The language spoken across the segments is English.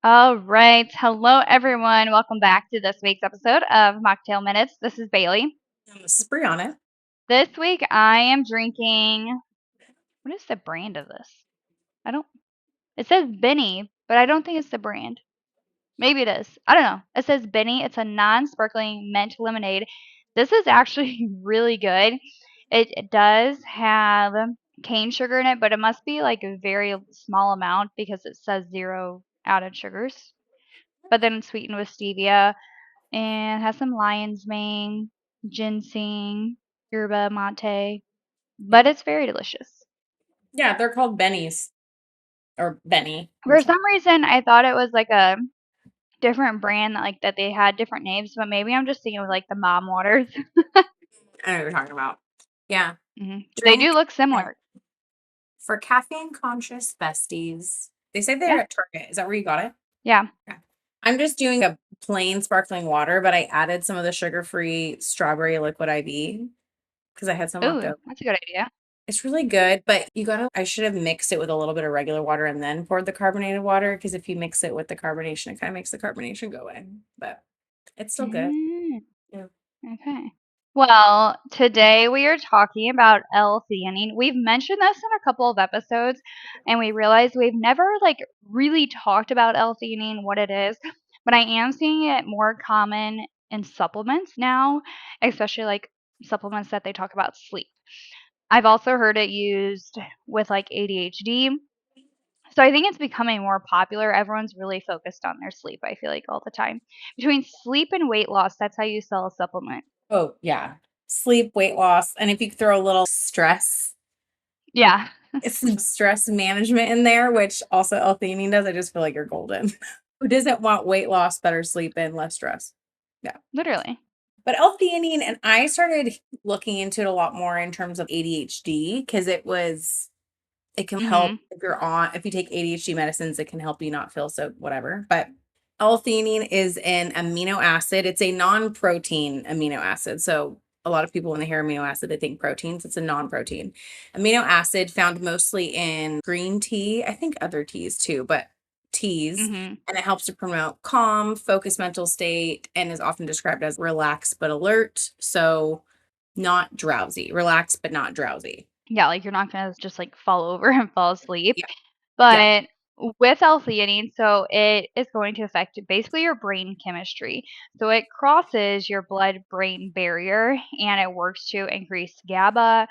All right. Hello, everyone. Welcome back to this week's episode of Mocktail Minutes. This is Bailey. And this is Brianna. This week I am drinking. What is the brand of this? I don't. It says Benny, but I don't think it's the brand. Maybe it is. I don't know. It says Benny. It's a non sparkling mint lemonade. This is actually really good. It does have cane sugar in it, but it must be like a very small amount because it says zero added sugars. But then it's sweetened with stevia and has some lion's mane, ginseng, yerba mate, but Yeah. it's very delicious. Yeah, they're called Bennies or Benny or For something. some reason, I thought it was like a different brand that they had different names, but maybe I'm just thinking of like the mom waters. I know what you're talking about. Yeah. They do Drink look yeah. similar. For caffeine conscious besties. They say they're Yeah, at Target. Is that where you got it? yeah. Yeah. I'm just doing a plain sparkling water, but I added some of the sugar-free strawberry liquid IV because I had some left Ooh, over. that's a good idea. It's really good, but I should have mixed it with a little bit of regular water and then poured the carbonated water because if you mix it with the carbonation, it kind of makes the carbonation go away. But it's still good. Mm, Yeah. okay. Well, today we are talking about L-theanine. We've mentioned this in a couple of episodes, and we realized we've never really talked about L-theanine, what it is, but I am seeing it more common in supplements now, especially like supplements that they talk about sleep. I've also heard it used with like ADHD. So I think it's becoming more popular. Everyone's really focused on their sleep, I feel like all the time. Between sleep and weight loss, that's how you sell a supplement. Oh, yeah. Sleep, weight loss, and if you throw a little stress, Yeah, it's some stress management in there, which also L-theanine does. I just feel like you're golden. Who doesn't want weight loss, better sleep, and less stress? Yeah. literally. But L-theanine, and I started looking into it a lot more in terms of ADHD because it can help Mhm. if you take ADHD medicines, it can help you not feel so whatever. But L-theanine is an amino acid. It's a non-protein amino acid. So a lot of people, when they hear amino acid, they think proteins. It's a non-protein amino acid found mostly in green tea. I think other teas too, but teas. Mhm. And it helps to promote calm, focused mental state, and is often described as relaxed but alert. So not drowsy, relaxed but not drowsy. Yeah, like you're not gonna just like fall over and fall asleep. Yeah. Yeah. But with L-theanine, so it is going to affect basically your brain chemistry. So it crosses your blood-brain barrier and it works to increase GABA,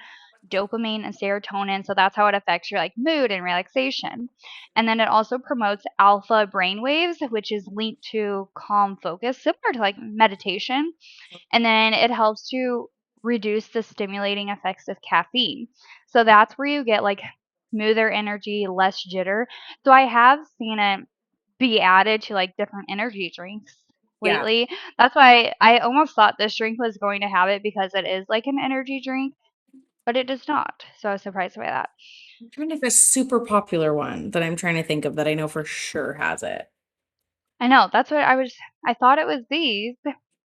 dopamine, and serotonin. So that's how it affects your like mood and relaxation. And then it also promotes alpha brain waves, which is linked to calm focus, similar to like meditation. And then it helps to reduce the stimulating effects of caffeine. So that's where you get like smoother energy, less jitter. So I have seen it be added to like different energy drinks Yeah. lately. That's why I almost thought this drink was going to have it because it is like an energy drink, but it does not. So I was surprised by that. I'm trying to think of a super popular one that I'm trying to think of that I know for sure has it. I know, that's what I thought it was these, but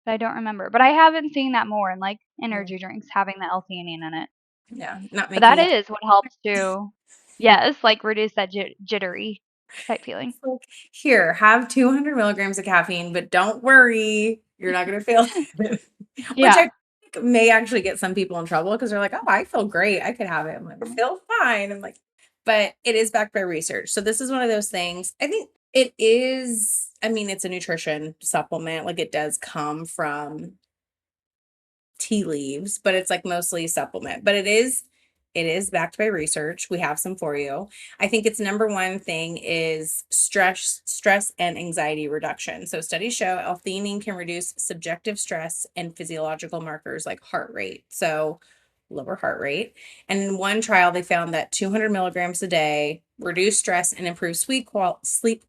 I don't remember. But I haven't seen that more in like Mm. energy drinks having the L-theanine in it. Yeah, not But that making it. is what helps to, yes, like reduce that jittery type feeling. It's like, here, have 200 milligrams of caffeine, but don't worry, you're not going to feel it. Which Yeah. I think may actually get some people in trouble because they're like, oh, I feel great. I could have it. I'm like, I feel fine. I'm like, but it is backed by research. So this is one of those things. I think it is, I mean, it's a nutrition supplement. Like it does come from tea leaves, but it's like mostly a supplement. But it is backed by research. We have some for you. I think its number one thing is stress and anxiety reduction. So studies show L-theanine can reduce subjective stress and physiological markers like heart rate. So lower heart rate. And in one trial, they found that 200 milligrams a day reduced stress and improved sleep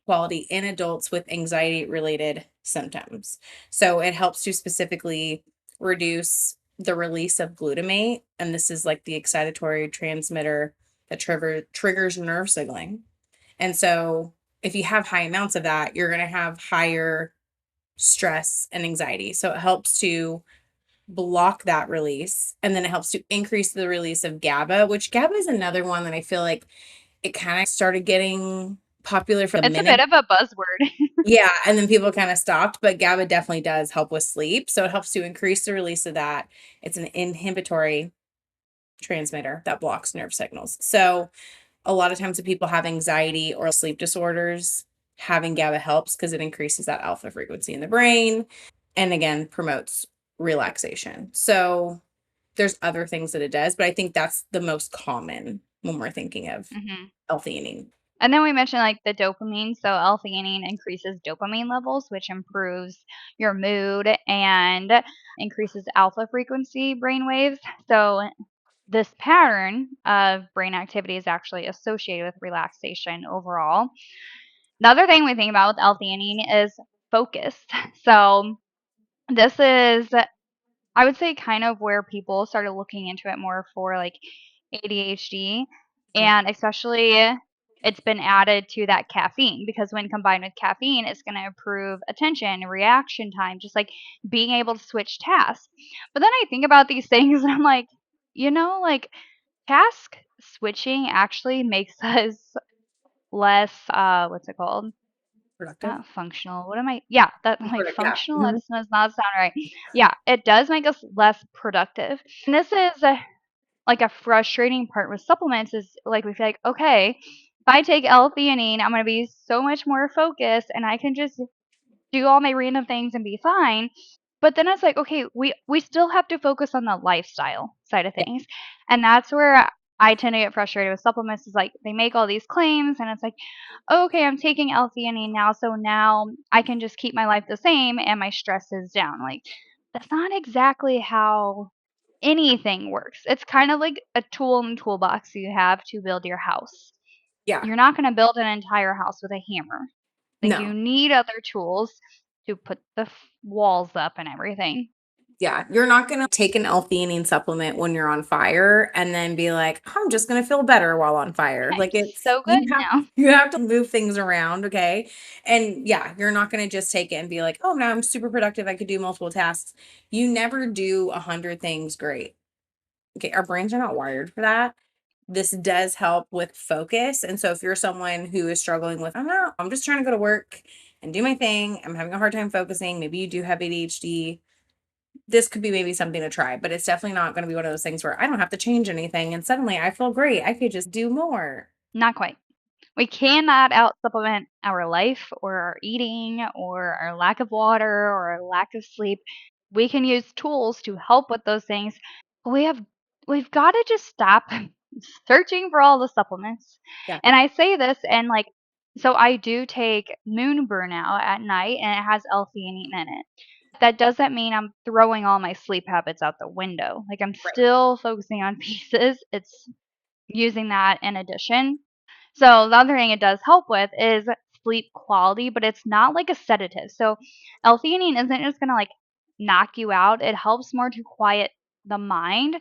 quality in adults with anxiety related symptoms. So it helps to specifically reduce the release of glutamate. And this is like the excitatory transmitter that triggers nerve signaling. And so if you have high amounts of that, you're going to have higher stress and anxiety. So it helps to block that release. And then it helps to increase the release of GABA, which GABA is another one that I feel like it kind of started getting popular for a It's a minute. bit of a buzzword. Yeah, and then people kind of stopped, but GABA definitely does help with sleep. So it helps to increase the release of that. It's an inhibitory transmitter that blocks nerve signals. So a lot of times when people have anxiety or sleep disorders, having GABA helps because it increases that alpha frequency in the brain and again promotes relaxation. So there's other things that it does, but I think that's the most common when we're thinking of Mhm. L-theanine. And then we mentioned like the dopamine. So L-theanine increases dopamine levels, which improves your mood and increases alpha frequency brain waves. So this pattern of brain activity is actually associated with relaxation overall. The other thing we think about with L-theanine is focus. So this is, I would say, kind of where people started looking into it more for like ADHD, Okay. and especially it's been added to that caffeine because when combined with caffeine, it's going to improve attention, reaction time, just like being able to switch tasks. But then I think about these things and I'm like, like task switching actually makes us less, what's it called? Productive. Not functional. What am I? Yeah, that like Yeah. functional. That Mhm. does not sound right. Yeah, it does make us less productive. And this is like a frustrating part with supplements is like we feel like, okay, if I take L-theanine, I'm gonna be so much more focused, and I can just do all my random things and be fine. But then it's like, okay, we still have to focus on the lifestyle side of Yeah. things, and that's where I tend to get frustrated with supplements. Is like they make all these claims, and it's like, okay, I'm taking L-theanine now, so now I can just keep my life the same and my stress is down. Like, that's not exactly how anything works. It's kind of like a tool in the toolbox you have to build your house. Yeah. You're not going to build an entire house with a hammer. Like, you No. need other tools to put the walls up and everything. Yeah, you're not gonna take an L-theanine supplement when you're on fire and then be like, "I'm just gonna feel better while on fire." I'm Like, it's so good now. you have to move things around, okay? And, yeah, you're not gonna just take it and be like, "Oh, now I'm super productive, I could do multiple tasks." You never do 100 things great, okay? Our brains are not wired for that. This does help with focus, and so if you're someone who is struggling with, I'm just trying to go to work and do my thing, I'm having a hard time focusing, maybe you do have ADHD, this could be maybe something to try, but it's definitely not going to be one of those things where I don't have to change anything and suddenly I feel great. I could just do more. Not quite. We cannot out supplement our life or our eating or our lack of water or our lack of sleep. We can use tools to help with those things. But we've got to just stop searching for all the supplements. Yeah. And I say this and like so I do take moon burnout at night and it has L-theanine in it. That doesn't mean I'm throwing all my sleep habits out the window. Like I'm Right. still focusing on pieces. It's using that in addition. So the other thing it does help with is sleep quality, but it's not like a sedative. So L-theanine isn't just gonna like knock you out. It helps more to quiet the mind.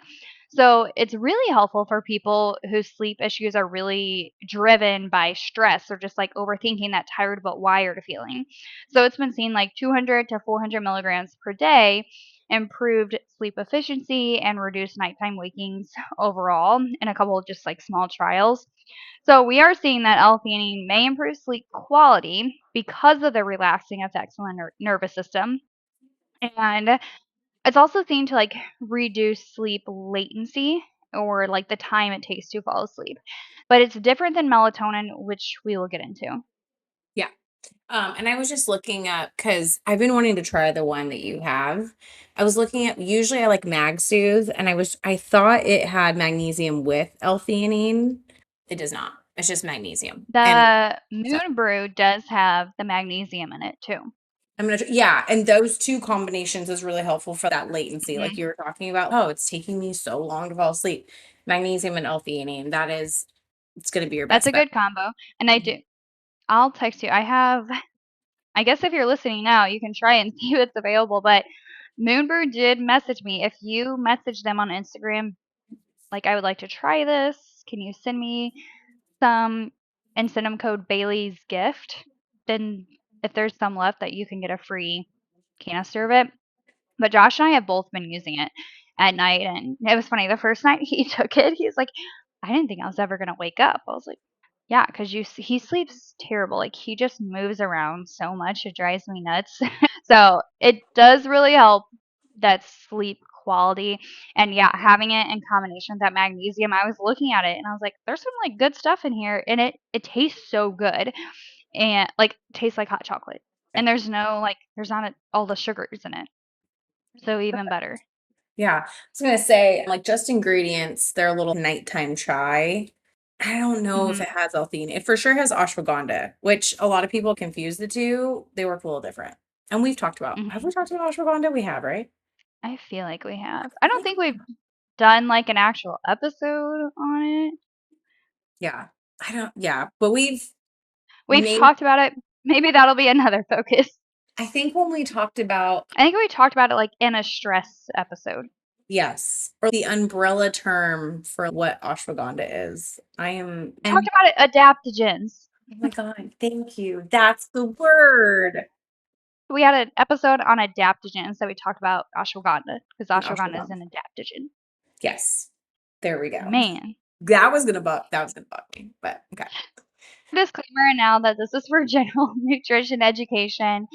So it's really helpful for people whose sleep issues are really driven by stress or just like overthinking that tired but wired feeling. So it's been seen like 200 to 400 milligrams per day improved sleep efficiency and reduced nighttime wakings overall in a couple of just like small trials. So we are seeing that L-theanine may improve sleep quality because of the relaxing effects on the nervous system. And it's also seen to like reduce sleep latency or like the time it takes to fall asleep. But it's different than melatonin, which we will get into. Yeah. And I was just looking up because I've been wanting to try the one that you have. I was looking at usually I like Mag Soothe and I thought it had magnesium with L-theanine. It does not. It's just magnesium. And The so Moon Brew does have the magnesium in it too. yeah, and those two combinations is really helpful for that latency, like Mhm. you were talking about. Oh, it's taking me so long to fall asleep. Magnesium and L-theanine, it's gonna be your That's best a bet. good combo. And I Mhm. do. I'll text you. I guess if you're listening now, you can try and see if it's available. But Moonbird did message me. If you message them on Instagram, like, I would like to try this, can you send me some and send them code Bailey's Gift? Then, if there's some left, that you can get a free canister of it. But Josh and I have both been using it at night. And it was funny. The first night he took it, he's like, I didn't think I was ever going to wake up. I was like, Yeah, because he sleeps terrible. Like he just moves around so much, it drives me nuts. So it does really help that sleep quality. And yeah, having it in combination with that magnesium, I was looking at it and I was like, there's some like good stuff in here, and it tastes so good, and like tastes like hot chocolate. And Okay. there's no like there's not all the sugars in it, so even better. Yeah. I was gonna say, like, just ingredients, their little nighttime chai. I don't know if Hmm. it has L-theanine. It for sure has ashwagandha, which a lot of people confuse the two. They work a little different. And we've talked about have we Hmm. talked about ashwagandha? We have, right? I feel like we have. I I don't think think we've done like an actual episode on it. yeah. I don't yeah, but We've made talked about it. Maybe that'll be another focus. I think when we talked about I think we talked about it like in a stress episode. yes, or the umbrella term for what ashwagandha is. I am We talked about it adaptogens. oh my god, thank you. That's the word. We had an episode on adaptogens that we talked about ashwagandha because An ashwagandha is ashwagandha. an adaptogen. Yes. There we go. Man. That was gonna bug me, but okay. Disclaimer now that this is for general nutrition education.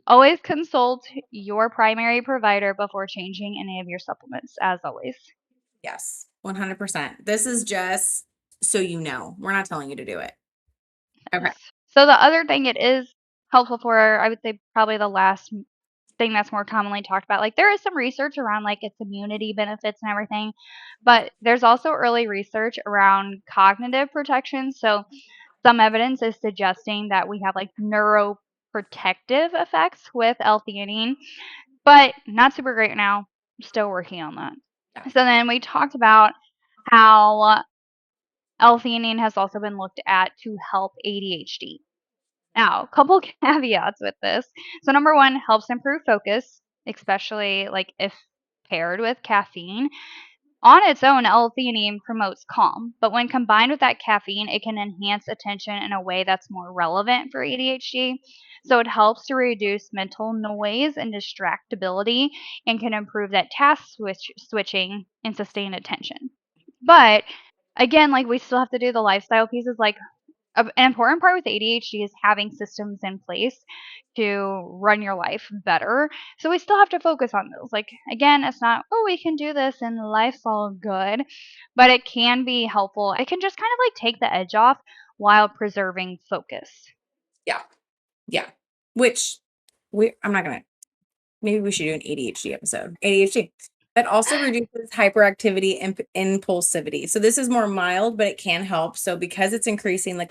Always consult your primary provider before changing any of your supplements, as always. Yes, 100%. This is just so you know. We're not telling you to do it. Okay. So the other thing it is helpful for, I would say probably the last thing that's more commonly talked about. Like there is some research around like its immunity benefits and everything, but there's also early research around cognitive protection. So some evidence is suggesting that we have like neuroprotective effects with L-theanine, but not super great now. Still working on that. Yeah. So then we talked about how L-theanine has also been looked at to help ADHD. Now, a couple caveats with this. So number one, helps improve focus, especially like if paired with caffeine. On its own, L-theanine promotes calm, but when combined with that caffeine, it can enhance attention in a way that's more relevant for ADHD. So it helps to reduce mental noise and distractibility and can improve that switching and sustain attention. But again, like we still have to do the lifestyle pieces. Like an important part with ADHD is having systems in place to run your life better. So we still have to focus on those. Like again, it's not, oh, we can do this and life's all good, but it can be helpful. It can just kind of like take the edge off while preserving focus. Yeah. Yeah. Which I'm not gonna maybe we should do an ADHD episode. ADHD. It also reduces hyperactivity and impulsivity. So this is more mild, but it can help. So because it's increasing the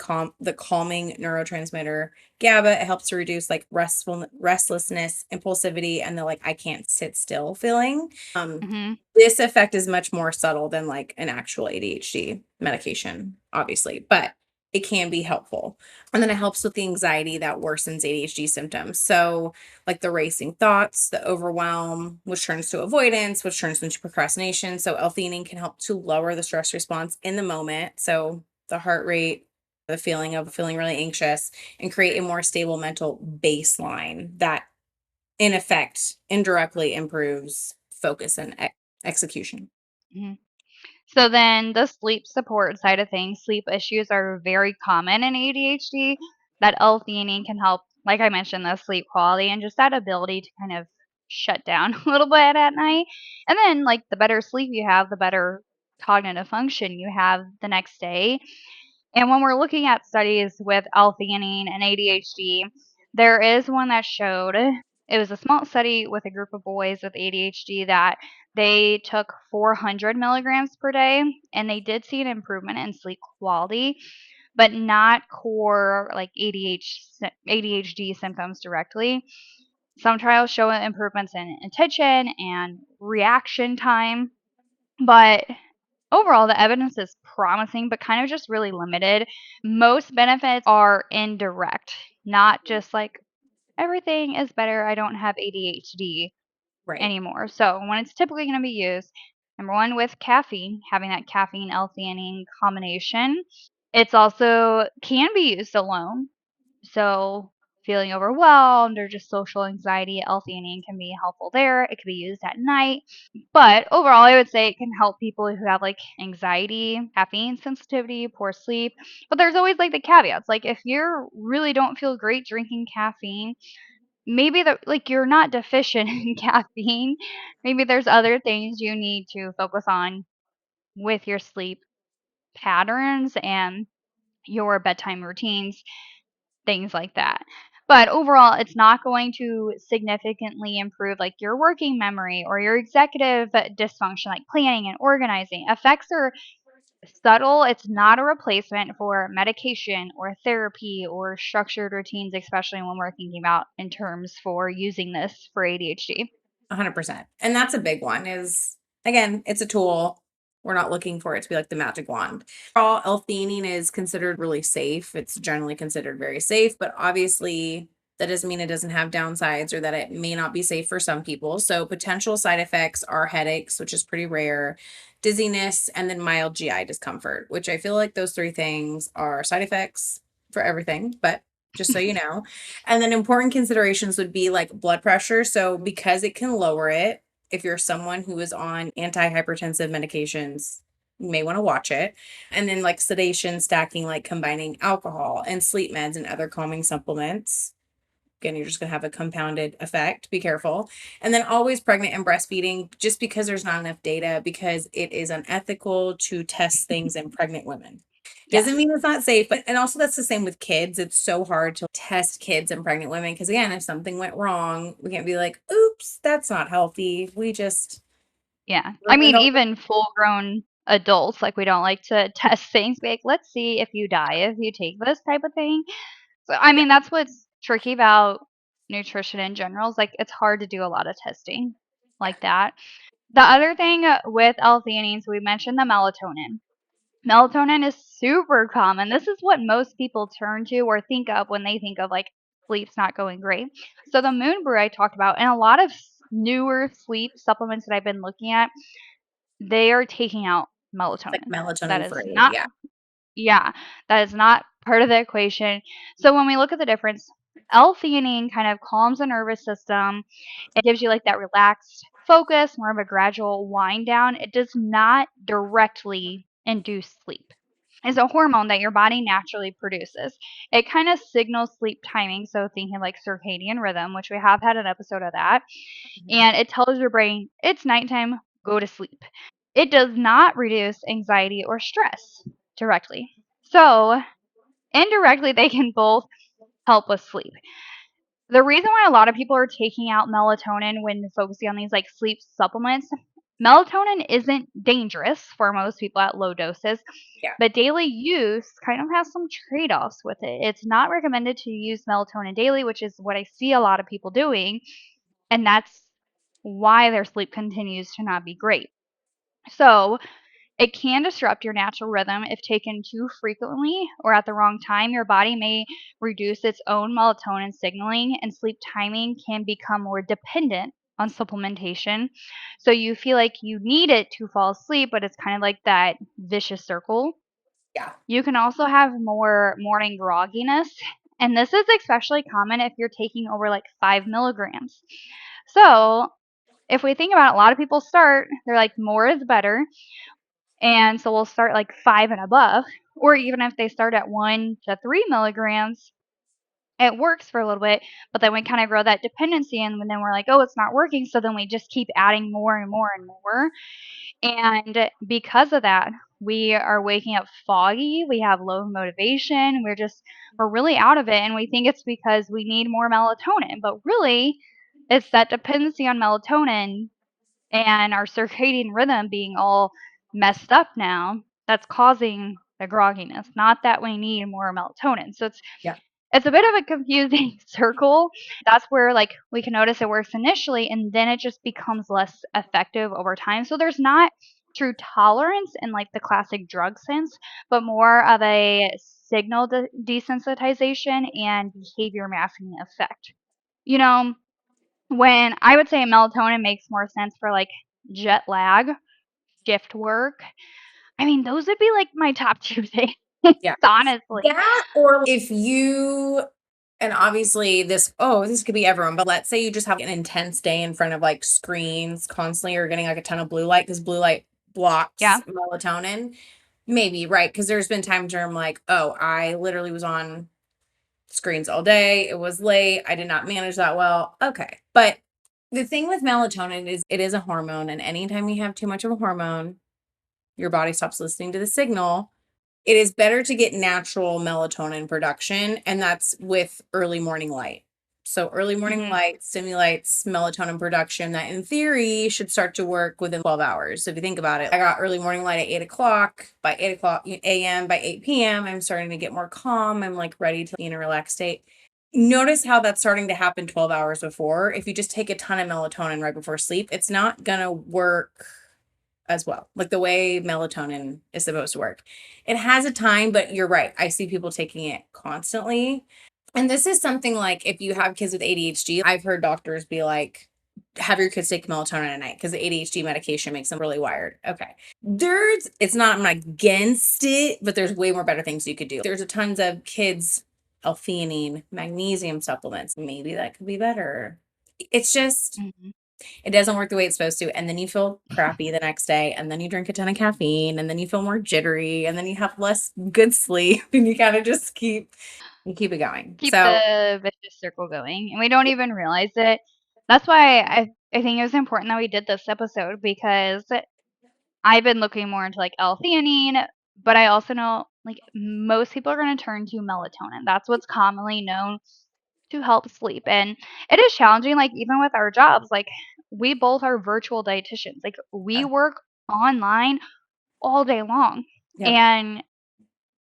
calming neurotransmitter GABA, it helps to reduce like restlessness, impulsivity, and the like I can't sit still feeling. Hmm. This effect is much more subtle than like an actual ADHD medication, obviously, but it can be helpful. And then it helps with the anxiety that worsens ADHD symptoms. So like the racing thoughts, the overwhelm, which turns to avoidance, which turns into procrastination. So L-theanine can help to lower the stress response in the moment. So the heart rate, the feeling of feeling really anxious, and create a more stable mental baseline that, in effect, indirectly improves focus and execution. Hmm. So then the sleep support side of things, sleep issues are very common in ADHD. That L-theanine can help, like I mentioned, the sleep quality and just that ability to kind of shut down a little bit at night. And then like the better sleep you have, the better cognitive function you have the next day. And when we're looking at studies with L-theanine and ADHD, there is one that showed it was a small study with a group of boys with ADHD that they took 400 milligrams per day, and they did see an improvement in sleep quality, but not core like ADHD symptoms directly. Some trials show improvements in attention and reaction time, but overall, the evidence is promising, but kind of just really limited. Most benefits are indirect, not just like everything is better. I don't have ADHD Right. anymore. So, when it's typically going to be used, number one, with caffeine, having that caffeine L-theanine combination, it's also can be used alone. So, feeling overwhelmed or just social anxiety, L-theanine can be helpful there. It can be used at night. But overall, I would say it can help people who have like anxiety, caffeine sensitivity, poor sleep. But there's always like the caveats. Like if you really don't feel great drinking caffeine, maybe like you're not deficient in caffeine. Maybe there's other things you need to focus on with your sleep patterns and your bedtime routines, things like that. But overall, it's not going to significantly improve like your working memory or your executive dysfunction, like planning and organizing. Effects are subtle. It's not a replacement for medication or therapy or structured routines, especially when we're thinking about in terms for using this for ADHD. 100%. And that's a big one is, again, it's a tool. We're not looking for it to be like the magic wand. Overall, L-theanine is considered really safe. It's generally considered very safe, but obviously that doesn't mean it doesn't have downsides or that it may not be safe for some people. So potential side effects are headaches, which is pretty rare, dizziness, and then mild GI discomfort, which I feel like those three things are side effects for everything, but just so you know. And then important considerations would be like blood pressure. So because it can lower it, if you're someone who is on antihypertensive medications, you may want to watch it. And then like sedation, stacking, like combining alcohol and sleep meds and other calming supplements. Again, you're just going to have a compounded effect. Be careful. And then always pregnant and breastfeeding, just because there's not enough data, because it is unethical to test things in pregnant women. Yes. Doesn't mean it's not safe, but and also that's the same with kids. It's so hard to test kids and pregnant women because again, if something went wrong, we can't be like, "Oops, that's not healthy." We just Yeah. I really mean, hope. even full grown adults, like we don't like to test things. Be like, let's see if you die if you take this type of thing. So, I Yeah, mean, that's what's tricky about nutrition in general is like it's hard to do a lot of testing yeah, like that. The other thing with L-theanine, so we mentioned the melatonin. Melatonin is super common. This is what most people turn to or think of when they think of like sleep's not going great. So the moon brew I talked about, and a lot of newer sleep supplements that I've been looking at, they are taking out it's like melatonin. That melatonin is free. not, Yeah, yeah, that is not part of the equation. So when we look at the difference, L-theanine kind of calms the nervous system. It gives you like that relaxed focus, more of a gradual wind down. It does not directly induce sleep. It's a hormone that your body naturally produces. It kind of signals sleep timing, so thinking like circadian rhythm, which we have had an episode of that, mhm, and it tells your brain it's nighttime, go to sleep. It does not reduce anxiety or stress directly. So, indirectly, they can both help with sleep. The reason why a lot of people are taking out melatonin when focusing on these like sleep supplements, melatonin isn't dangerous for most people at low doses, yeah, but daily use kind of has some trade offs with it. It's not recommended to use melatonin daily, which is what I see a lot of people doing, and that's why their sleep continues to not be great. So, it can disrupt your natural rhythm if taken too frequently or at the wrong time. Your body may reduce its own melatonin signaling, and sleep timing can become more dependent on supplementation. So you feel like you need it to fall asleep, but it's kind of like that vicious circle. yeah, You can also have more morning grogginess, and this is especially common if you're taking over like 5 milligrams. So if we think about it, a lot of people start, they're like, more is better, and so we'll start like 5 and above, or even if they start at 1 to 3 milligrams, it works for a little bit, but then we kind of grow that dependency and then we're like, oh, it's not working. So then we just keep adding more and more and more. And because of that, we are waking up foggy. We have low motivation. We're really out of it. And we think it's because we need more melatonin. But really, it's that dependency on melatonin and our circadian rhythm being all messed up now that's causing the grogginess, not that we need more melatonin. So yeah, it's a bit of a confusing circle. That's where like we can notice it works initially and then it just becomes less effective over time. So there's not true tolerance in like the classic drug sense, but more of a signal desensitization and behavior masking effect. You know, when I would say melatonin makes more sense for like jet lag, shift work. I mean, those would be like my top two things, yeah. honestly. That or if you And obviously this could be everyone, but let's say you just have an intense day in front of like screens constantly, or getting like a ton of blue light because blue light Yeah. blocks melatonin. Maybe, right? Because there's been times where I'm like, oh, I literally was on screens all day. It was late. I did not manage that well. Okay. But the thing with melatonin is it is a hormone. And anytime you have too much of a hormone, your body stops listening to the signal. It is better to get natural melatonin production, and that's with early morning light. So early morning Mhm. light stimulates melatonin production that in theory should start to work within 12 hours. So if you think about it, I got early morning light at 8 o'clock. By 8 o'clock a.m., by 8 p.m., I'm starting to get more calm. I'm like ready to be in a relaxed state. Notice how that's starting to happen 12 hours before. If you just take a ton of melatonin right before sleep, it's not going to work as well, like the way melatonin is supposed to work. It has a time, but you're right. I see people taking it constantly. And this is something like if you have kids with ADHD, I've heard doctors be like, have your kids take melatonin at night because the ADHD medication makes them really wired. Okay. It's not, I'm not against it, but there's way more better things you could do. There's a tons of kids, L-theanine, magnesium supplements. Maybe that could be better. It's just, Mhm. it doesn't work the way it's supposed to. And then you feel crappy the next day. And then you drink a ton of caffeine. And then you feel more jittery. And then you have less good sleep. And you kind of just keep it going. Keep So the vicious circle going, and we don't even realize it. That's why I think it was important that we did this episode because I've been looking more into like L-theanine, but I also know like most people are going to turn to melatonin. That's what's commonly known to help sleep. And it is challenging, like even with our jobs, like we both are virtual dietitians. Like we yeah, work online all day long. yep, And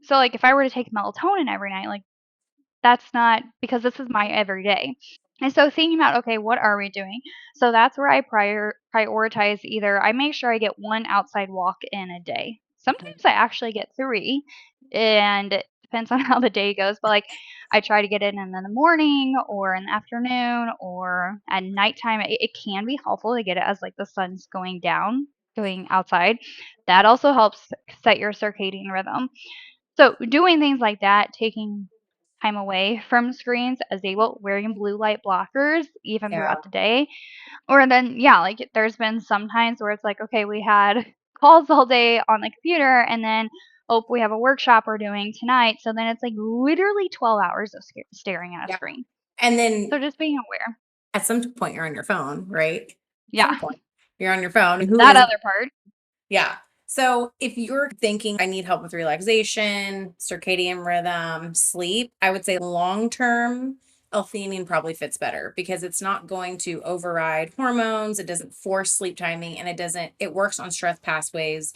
so like if I were to take melatonin every night, like that's not because this is my everyday. And so thinking about, okay, what are we doing? So that's where I prioritize either I make sure I get one outside walk in a day. Sometimes I actually get three, and it depends on how the day goes. But like I try to get it in the morning or in the afternoon or at nighttime. It can be helpful to get it as like the sun's going down, going outside. That also helps set your circadian rhythm. So doing things like that, taking time away from screens as able, wearing blue light blockers even yeah, throughout the day. Or then, yeah, like there's been some times where it's like, okay, we had calls all day on the computer and then, oh, we have a workshop we're doing tonight. So then it's like literally 12 hours of staring at a yeah. screen. And then So just being aware. at some point you're on your phone, right? Yeah, Some point you're on your phone. Who that isn't? other part. Yeah. So if you're thinking I need help with relaxation, circadian rhythm, sleep, I would say long term L-theanine probably fits better because it's not going to override hormones. It doesn't force sleep timing, and it works on stress pathways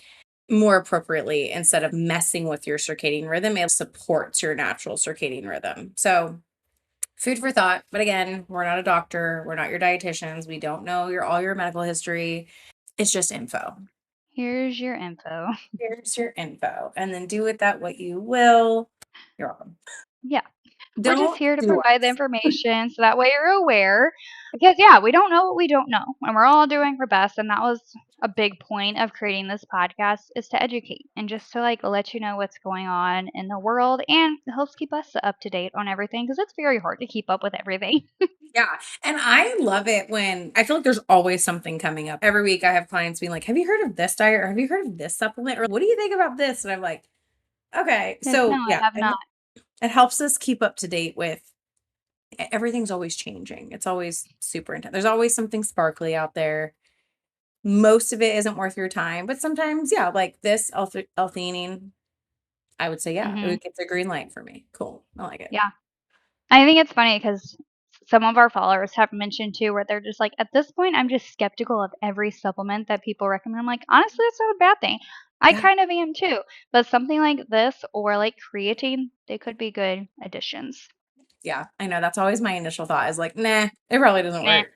more appropriately instead of messing with your circadian rhythm. It supports your natural circadian rhythm. So food for thought. But again, we're not a doctor. We're not your dietitians. We don't know all your medical history. It's just info. Here's your info. Here's your info. And then do with that what you will. You're welcome. Yeah. We're just Don't here to do provide the us. information so that way you're aware. Because, yeah, we don't know what we don't know, and we're all doing our best. And that was a big point of creating this podcast is to educate and just to like let you know what's going on in the world, and it helps keep us up to date on everything because it's very hard to keep up with everything. Yeah. And I love it when I feel like there's always something coming up. Every week I have clients being like, have you heard of this diet? Or have you heard of this supplement? Or what do you think about this? And I'm like, okay. Like, no, So I yeah, have not. it helps us keep up to date with everything's always changing. It's always super intense. There's always something sparkly out there. Most of it isn't worth your time, but sometimes, yeah, like this L-theanine, I would say, yeah, Hmm. it's a green light for me. Cool. I like it. Yeah. I think it's funny because some of our followers have mentioned too, where they're just like, at this point, I'm just skeptical of every supplement that people recommend. I'm like, honestly, it's not a bad thing. I Yeah. kind of am too. But something like this or like creatine, they could be good additions. Yeah. I know. That's always my initial thought is like, nah, it probably doesn't Nah, work.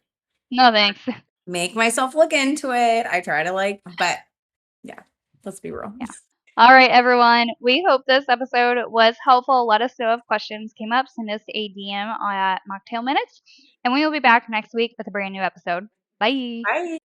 no thanks. Make myself look into it. I try to like, but yeah, let's be real. Yeah. All right, everyone. We hope this episode was helpful. Let us know if questions came up. Send us a DM at Mocktail Minutes. And we will be back next week with a brand new episode. Bye. Bye.